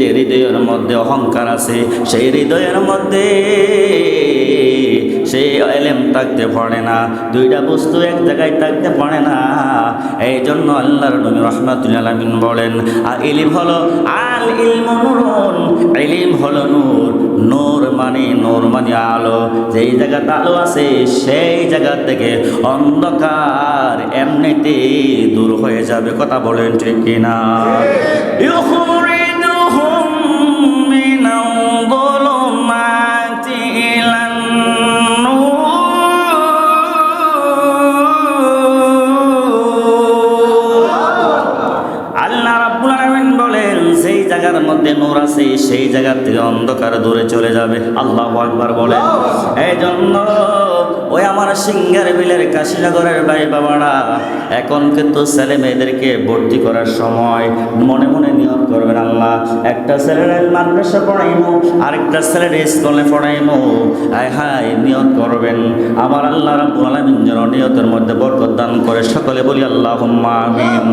যে হৃদয়ের মধ্যে অহংকার আছে, সেই হৃদয়ের মধ্যে সে এলেম থাকতে পারে না, দুইটা বস্তু এক জায়গায় থাকতে পারে না। এই জন্য আল্লাহর নবী রাহমাতুল আলামিন বলেন, আর ইলম হলো আল ইলমু নূরুন, ইলম হলো নূর। নূর মানে আলো। যেই জায়গাতে আলো আছে সেই জায়গা থেকে অন্ধকার এমনিতে দূর হয়ে যাবে। কথা বলেন ঠিক কিনা? ইউখরিজুহুম মিনাল যুলুমাতি ইলান নূর। আল্লাহ রাব্বুল আলামিন বলেন, সেই জায়গার মধ্যে নূর আছে সেই জায়গা থেকে অন্ধকার দূরে চলে যাবে। আল্লাহু আকবার বলেন। এই জন্য ওই আমার সিঙ্গার বিলের কাশীনগরের ভাই বাবারা, এখন কিন্তু ছেলে মেয়েদেরকে ভর্তি করার সময় মনে মনে নিয়ত করবেন, আল্লাহ একটা ছেলের মাদ্রাসা পড়াইমু, আরেকটা ছেলের স্কুলে পড়াইমু। হায় নিয়ত করবেন, আমার আল্লাহ রাব্বুল আলামিন যেন নিয়তের মধ্যে বরকত দান করে। সকলে বলি আল্লাহুম্মা আমিন।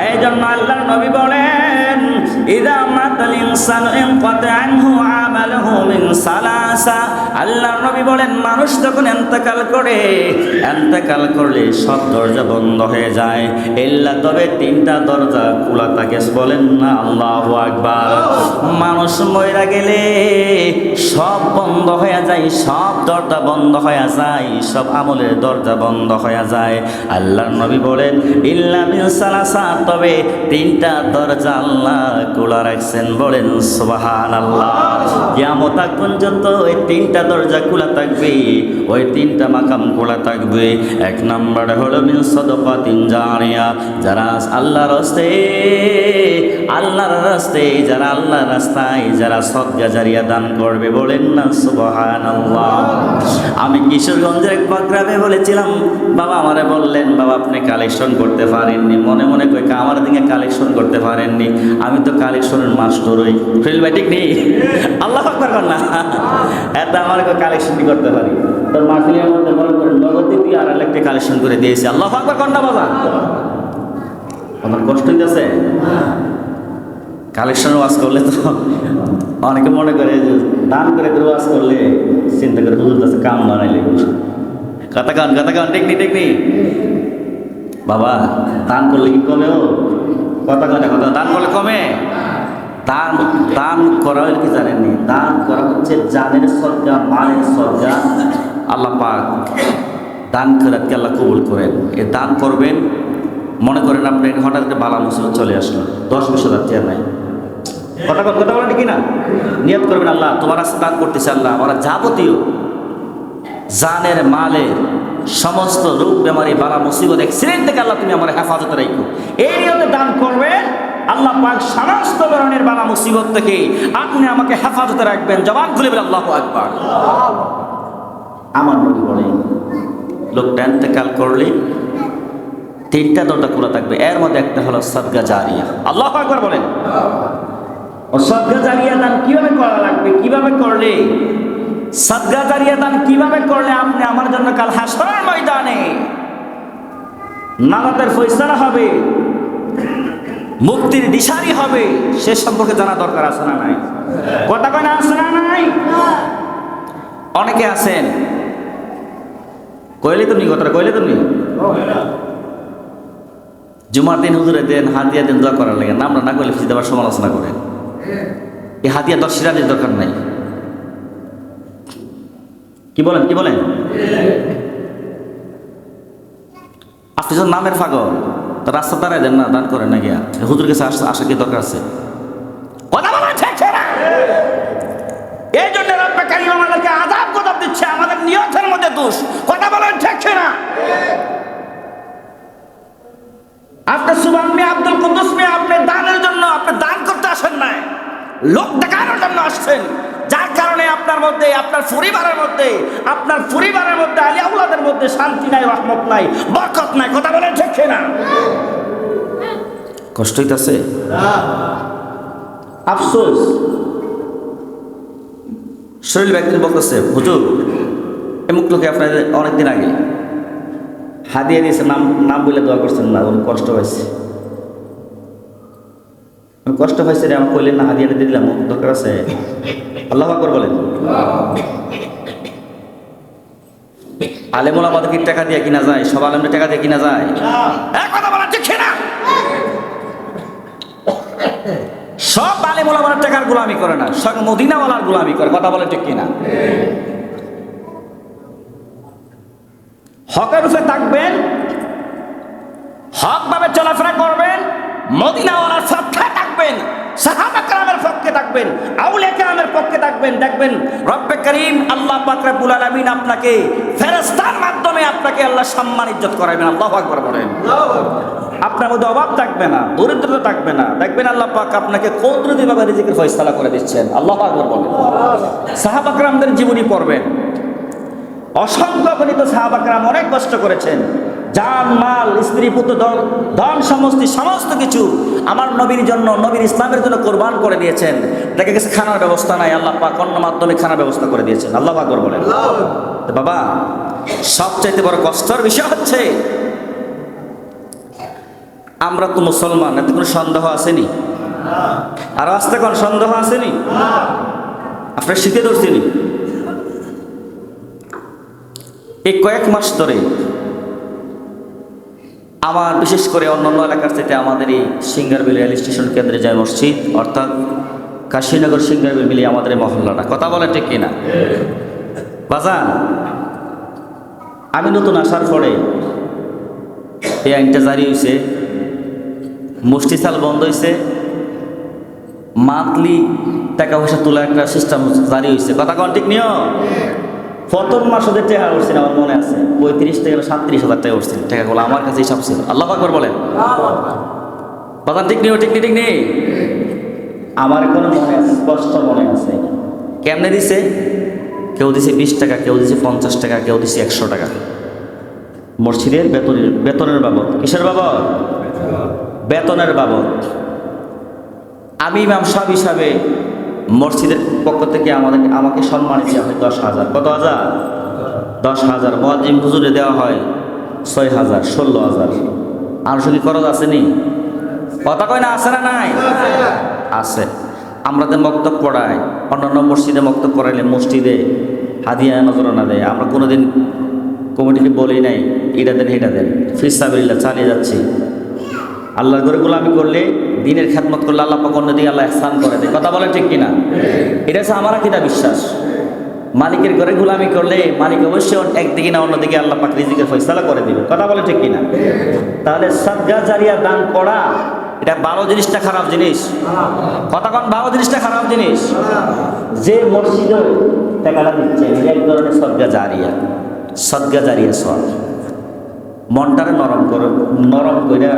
এই জন্য আল্লাহর নবী বলেন, ইযা মাতাল ইনসানু ইনকাতা আনহু আমালুহু মিন সালাসা। আল্লাহর নবী বলেন, মানুষ যখন ইন্তেকাল করলে সব দরজা বন্ধ হয়ে যায়, ইল্লা তবে তিনটা দরজা খোলা থাকে। বলেন না আল্লাহু আকবার। মানুষ মইরা গেলে সব বন্ধ হয়ে যায়, সব দরজা বন্ধ হয়ে যায়, সব আমলের দরজা বন্ধ হয়ে যায়। আল্লাহর নবী বলেন, ইল্লা মিন সালাসা, তবে তিনটা দরজা আল্লাহ খোলা রাখছেন। বলেন সুবহানাল্লাহ। কিয়ামত পর্যন্ত ওই তিনটা দরজা খোলা থাকবে, ওই তিনটা মাকাম খোলা থাকবে। এক নাম্বার হলো মিন সাদাকাতিন জারিয়া, যারা আল্লাহর রাস্তায় যারা আল্লাহর রাস্তায় যারা সদকা জারিয়া দান করবে। বলেন না সুবহানাল্লাহ। আমি কিশোরগঞ্জের এক গ্রামে বলেছিলাম, বাবা আমারে বললেন, বাবা আপনি কালেকশন করতে পারেননি। মনে মনে কই আমার দিকে কালেকশন করতে পারেননি, আমি তো কালেকশনের মাস্টার হই। ফেল ভাই ঠিক নেই? আল্লাহু আকবার কর না। এটা আমার কালেকশন করতে পারি। তোর মাহফিলের মধ্যে মনে করে নগদে তুই আর একটা কালেকশন করে দিয়েছি। আল্লাহু আকবার কর না বাবা। আমার কষ্ট হইতেছে। কালেকশনের ওয়াজ করলে তো অনেকে মনে করে দান করে ওয়াজ করলে চিন্তা করে হুজুর কাছে কাম বানাইলে। কথা কান টেকনি বাবা, দান করলে কি কমে? ও কথা দান করলে কমে? দান করা হলে কি জানেননি? দান করা হচ্ছে জানের সদকা, মালের সদকা। আল্লাহ পাক দান খয়রাতকে আল্লাহ কবুল করেন। এ দান করবেন, মনে করেন আপনি হঠাৎ বালা মুসিবত চলে আসলো, 10-20 হাজার নাই, কথা বলেন কি না? নিয়ত করবেন, আল্লাহ তোমার কাছে দান করতেছে, আল্লাহ আমরা যাবতীয় জানের মালের সমস্ত রোগ বেমারি বালা মুসিবত অ্যাক্সিডেন্ট থেকে আল্লাহ তুমি আমার হেফাজতে রাখো। এই নিয়তে দান করবেন, আল্লাহ পাক সমস্ত ধরনের বালা মুসিবত থেকে আপনি আমাকে হেফাজতে রাখবেন। জবান খুলে বলেন আল্লাহু আকবার। আমার নবী বলেন, লোকটা ইন্তেকাল করলে তিনটা দরজা খোলা থাকবে, এর মধ্যে একটা হলো সদকা জারিয়া। আল্লাহু আকবার বলেন। ও সদকা জারিয়া দান কিভাবে করা লাগবে? কিভাবে করলে সদকা জারিয়া দান কিভাবে করলে আপনি আমার জন্য কাল হাসরের ময়দানে নাজাতের ফয়সালা হবে, মুক্তির দিশারি হবে, সে সম্পর্কে জানা দরকার আছে না নাই? কথা কয় না, আছে না নাই? অনেকে আছেন কইলে তুমি কথাটা কইলে তুমি জুমার দিন হুজুরে দেন, হাদিয়া দেন, দোয়া করার লাগে না, আমরা না করলে ফিজিতে আবার সমালোচনা করেন। এই হাদিয়া 10 সিরাজের দরকার নাই। কি বলেন আপনি যখন নামের পাগল, তো রাস্তা দাঁড়ায় দেন না, দান করেন না গিয়া হুজুর কাছে আসা কি দরকার আছে? কথা বলা ঠিক না। এই জন্য রব্বে কারীম আমাদেরকে আযাব দিচ্ছে, আমাদের নিয়তের মধ্যে দোষ। কথা বলেন ঠিক না? আপনি সুবহান মিয়া, আব্দুল কুদ্দুস মিয়া, আপনি দানের জন্য, আপনি দান করতে আসেন নাই, লোক দেখানোর জন্য আসছেন। যার কারণে আপনার মধ্যে, আপনার পরিবারের মধ্যে আলী আউলাদের মধ্যে শান্তি নাই, রহমত নাই, বরকত নাই। কথা বলেন ঠিক না? কষ্ট হইতাছে, আফসোস। শরীর ব্যক্তি বলতেছে, হুজুর এমুক লোকে আপনার অনেকদিন আগে হাদিয়া দিয়েছে, নাম বলে দোয়া করছেন না, কষ্ট হয়েছে। আমি কষ্ট পাইছি রে, আমার কইলেন না, হাদিয়াটা দিয়ে দিলাম, দরকার আছে? আল্লাহু আকবার বলেন। আলেমুল আমাদের কি টাকা দিয়ে কিনা যায়? সব আলেমদের টাকা দিয়ে কিনা যায়? কথা বলা ঠিক না। সব আলেমুল আমার টাকার গোলামি করে না, সব মদিনাওয়ালার গোলামি করে। কথা বলে ঠিক কিনা? হকের উপরে থাকবেন, হক ভাবে চলাফেরা করবেন, মদিনাওয়ালার পক্ষে থাকবেন, সাহাবা কেরামের পক্ষে থাকবেন, আউলিয়া কেরামের পক্ষে থাকবেন। দেখবেন রব্বে করিম আল্লাহ পাক রব্বুল আলামিন আপনাকে ফেরেশতার মাধ্যমে আপনাকে আল্লাহ সম্মান ইজ্জত করাবেন। আল্লাহু আকবার বলেন। আপনার মধ্যে অভাব থাকবে না, দরিদ্রতা থাকবে না। দেখবেন আল্লাহ পাক আপনাকে কুদরতিভাবে রিজিকের ফয়সালা করে দিচ্ছেন। আল্লাহু আকবার বলেন। সাহাবা কেরামদের জীবনী পড়বেন, অসংখ্য গণিত সাহাবা কেরাম অনেক কষ্ট করেছেন, জান মাল স্ত্রী পুত্র ধন সমষ্টি সমস্ত কিছু আমার নবীর জন্য, নবীর ইসলামের জন্য কোরবান করে দিয়েছেন। দেখা গেছে খানার ব্যবস্থা নাই, আল্লাহ পাক অন্য মাধ্যমে খানার ব্যবস্থা করে দিয়েছেন। আল্লাহু আকবার বলেন। বাবা, সবচাইতে বড় কষ্টের বিষয় হচ্ছে আমরা তো মুসলমান, এতে কোনো সন্দেহ আসেনি? আর আসতে কোন সন্দেহ আসেনি? আপনার শিখে ধরছিনি? এই কয়েক মাস ধরে আমার বিশেষ করে অন্যান্য এলাকার থেকে আমাদের এই সিঙ্গারবিল রেল স্টেশন কেন্দ্রে যায় মসজিদ, অর্থাৎ কাশীনগর সিঙ্গারবিল মিলিয়ে আমাদের এই মহল্লাটা। কথা বলে ঠিক কিনা? বাজান, আমি নতুন আসার পরে এই আইনটা জারি হয়েছে, মুষ্টি চাল বন্ধ হয়েছে, মান্থলি টাকা পয়সা তোলা একটা সিস্টেম জারি হয়েছে। কথা কন ঠিক নিও? প্রথম মাস ওদের টাকা উঠছিল, আমার মনে আছে 35 থেকে 37,000 টাকা উঠছিল। টাকাগুলো আমার কাছে হিসাব ছিল। আল্লাহু আকবার বলেন। বাজান ঠিক নিও? ঠিক নেই? ঠিক নেই? আমার এখনো মনে আছে, স্পষ্ট মনে আছে। কেমনে দিছে? কেউ দিছে 20 টাকা, কেউ দিছে 50 টাকা, কেউ দিছে 100 টাকা। মসজিদের বেতনের বাবদ। কিসের বাবদ? বেতনের বাবদ। আমি ইমাম সাহেব হিসাবে মসজিদের পক্ষ থেকে আমাকে সম্মানিত দেওয়া হয় 10,000। কত হাজার? 10,000। মুয়াজ্জিম হুজুরে দেওয়া হয় 6,000, 16,000। আনুষঙ্গিক খরচ আসেনি? কথা কয় না? আছে না নাই? আছে। আমরা যে মক্তব পড়াই, অন্যান্য মসজিদে মক্তব পড়াইলে মসজিদে হাদিয়া নজরানা দেয়। আমরা কোনোদিন কমিটিকে বলি নাই এটা দেন এটা দেন, ফিসাবিল্লাহ চালিয়ে যাচ্ছি। আল্লাহর ঘরে গোলামি করলে, দিনের খেদমত করলে আল্লাহ পাক অন্যদিকে আল্লাহ ইহসান করে দেয়। কথা বলে ঠিক কিনা? এটা হচ্ছে আমার আকীদা, বিশ্বাস। মালিকের ঘরে গোলামি করলে মালিক অবশ্যই একদিকে না অন্যদিকে আল্লাহ পাক রিজিকের ফয়সালা করে দিবে। কথা বলে ঠিক কিনা? তাহলে সাদকা জারিয়া দান করা এটা ভালো জিনিসটা খারাপ জিনিস? কথা কন, ভালো জিনিসটা খারাপ জিনিস? যে মসজিদে টাকাটা দিচ্ছে এক ধরনের সাদকা জারিয়া, সাদকা জারিয়া সব মনটারে নরম করে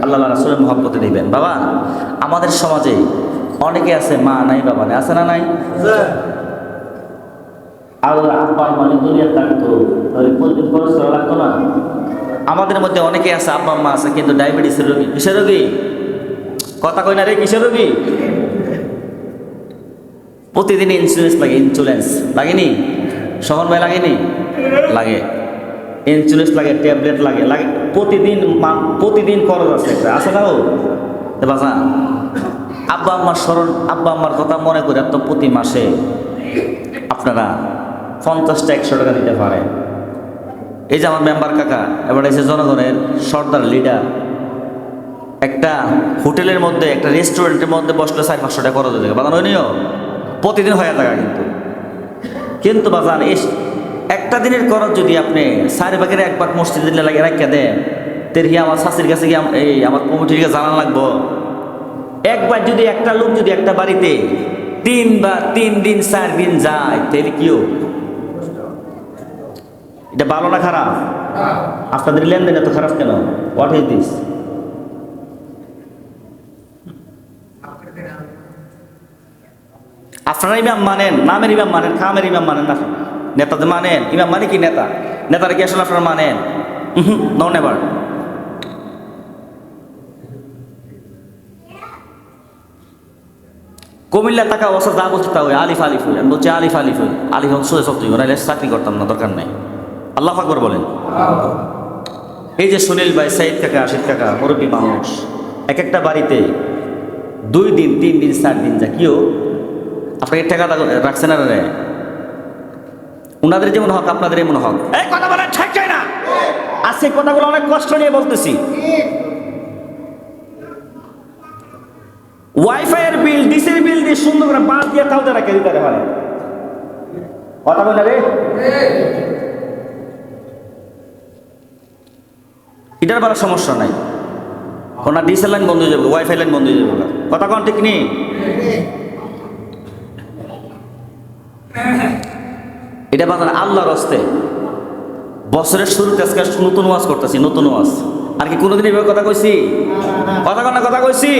আল্লাহ রাসূলের মহব্বতে দিবেন। বাবা, আমাদের সমাজে অনেকে আছে মা নাই বাবা নাই, আছে না নাই? আল্লাহ আব্বা মানে দুনিয়া থাকতো তাহলে প্রতিদিন খরচ করা লাগতো না? আমাদের মধ্যে অনেকে আছে আব্বা আম্মা আছে কিন্তু ডায়াবেটিসের রোগী। কিসের রোগী? কথা কই না রে, কিসের রোগী? প্রতিদিন ইন্স্যুরেন্স লাগে। ইন্স্যুরেন্স লাগেনি? শহর ভাই লাগেনি? লাগে। ইন্স্যুরেন্স লাগে, ট্যাবলেট লাগে, প্রতিদিন খরচ আছে, আছে না? ও বাসা আব্বা আম্মার কথা মনে করে তো প্রতি মাসে আপনারা 50টা 100 টাকা দিতে পারেন। এই যে আমার মেম্বার কাকা, এবার এসে জনগণের সর্দার লিডার, একটা হোটেলের মধ্যে, একটা রেস্টুরেন্টের মধ্যে বসলে 400-500 টাকা খরচ হয়ে যায়। বাজান হয়নিও? প্রতিদিন হয়ে থাকা কিন্তু বাজান একটা দিনের খরচ যদি আপনি 4 ভাগের 1 ভাগ মসজিদে লাগিয়ে রাখিয়া দেন, তেরি আমার শাশুড়ির কাছে গিয়ে এই আমার কমিটির কাছে জানান লাগবো। একবার যদি একটা লোক যদি একটা বাড়িতে 3 দিন 4 দিন যায়, তাহলে কিও এটা ভালো না খারাপ? আপনাদের লেনদেন এত খারাপ কেন? What is this? আপনারা ইমাম মানেন, নামের ইমাম মানেন, খামের ইমাম মানেন না? নেতাদের মানেন? ইমাম মানে কি নেতারা কি আসলে আপনারা মানেন? No never. কুমিল্লা টাকা অবস্থা যা বলছে তা ওই আলিফ হই। আমি বলছি আলিফ হই, আলিফ সোজা সব তুই নাহলে চাকরি করতাম না, দরকার নাই। আল্লাহু আকবার বলেন। এই যে সুনীল ভাই, সাইদ কাকা, আশিক কাকা, মুরব্বী মানুষ, এক একটা বাড়িতে 2 দিন 3 দিন 4 দিন যা কিও আপনাকে টাকা রাখছেন না রে, উনাদের যেমন হক আপনাদের এমন হক। এই কথা বলেন ঠিক চাই না? আজকে কথাগুলো অনেক কষ্ট নিয়ে বলতেছি। ওয়াইফাই এর বিল, ডিসির বিল দিয়ে সুন্দর করে বাদ দিয়ে তাও তারা কে দিতে পারে? কথা বলে রে, এটার বড় সমস্যা নাই, কোন ডিসেল লাইন বন্ধ হয়ে যাবে, ওয়াইফাই লাইন বন্ধ হয়ে যাবে। কথা কোন ঠিক নেই? এটা বাজার আল্লাহর হস্তে। বছরের শুরুতে আজকে নতুন ওয়াজ করতেছি, নতুন ওয়াজ। আর কি কোনোদিন এভাবে কথা কইছি? কথা কন না, কথা কইছি?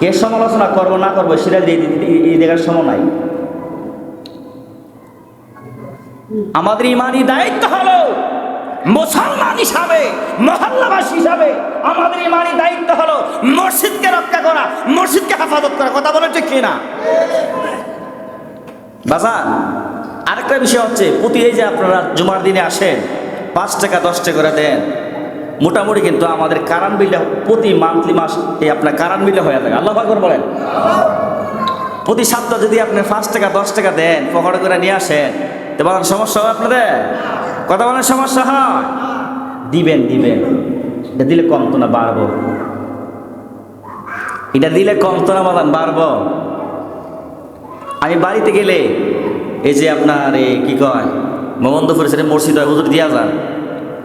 কে সমালোচনা করবো না করবো সেটা এই দেখার সময় নাই। আমাদের ইমানি দায়িত্ব হলো মুসলমান হিসাবে, মহল্লাবাসী হিসাবে আমাদের ইমানি দায়িত্ব হলো মসজিদকে রক্ষা করা, মসজিদকে হেফাজত করা। কথা বলেন ঠিক কিনা? বাজার আরেকটা বিষয় হচ্ছে, প্রতি এই যে আপনারা জুমার দিনে আসেন 5 টাকা 10 টাকা করে দেন, মোটামুটি কিন্তু আমাদের কারেন্ট বিলটা প্রতি মান্থলি মাস এই আপনার কারেন্ট বিলটা হয়ে থাকে। আল্লাহু আকবার বলেন। প্রতি সপ্তাহ যদি আপনি 5 টাকা 10 টাকা দেন, পকেটে করে নিয়ে আসেন, তো বলেন সমস্যা হয় আপনাদের? কথা বলেন সমস্যা হয়? দিবেন দিবেন, এটা দিলে কমতো না বাড়বো, এটা দিলে কমতো না বাদান বাড়বো। আমি বাড়িতে গেলে এই যে আপনার কি কয় মোহাম্মদপুরে সেটা মসজিদ হয়, হুজুর দিয়া যান,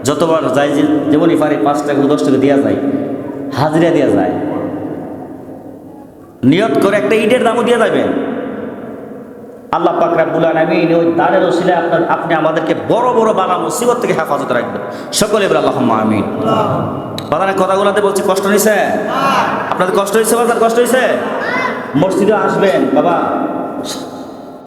যতবার যাই যেমনই পারি 5 টাকা 10 টাকা দেওয়া যায়, হাজিরা দেওয়া যায়। নিয়ত করে একটা ইটের দামও দিয়ে যাবেন। আল্লাহ পাক রব্বুল আলামিন ওই দানের ওসিলায় আপনি আমাদেরকে বড় বড় বালা মুসিবত থেকে হেফাজত রাখবেন। সকলে বলে আল্লাহুম্মা আমিন। বাজানের কথাগুলোতে বলছি কষ্ট হয়েছে? আপনাদের কষ্ট হয়েছে? বাজার কষ্ট হয়েছে? মসজিদে আসবেন বাবা,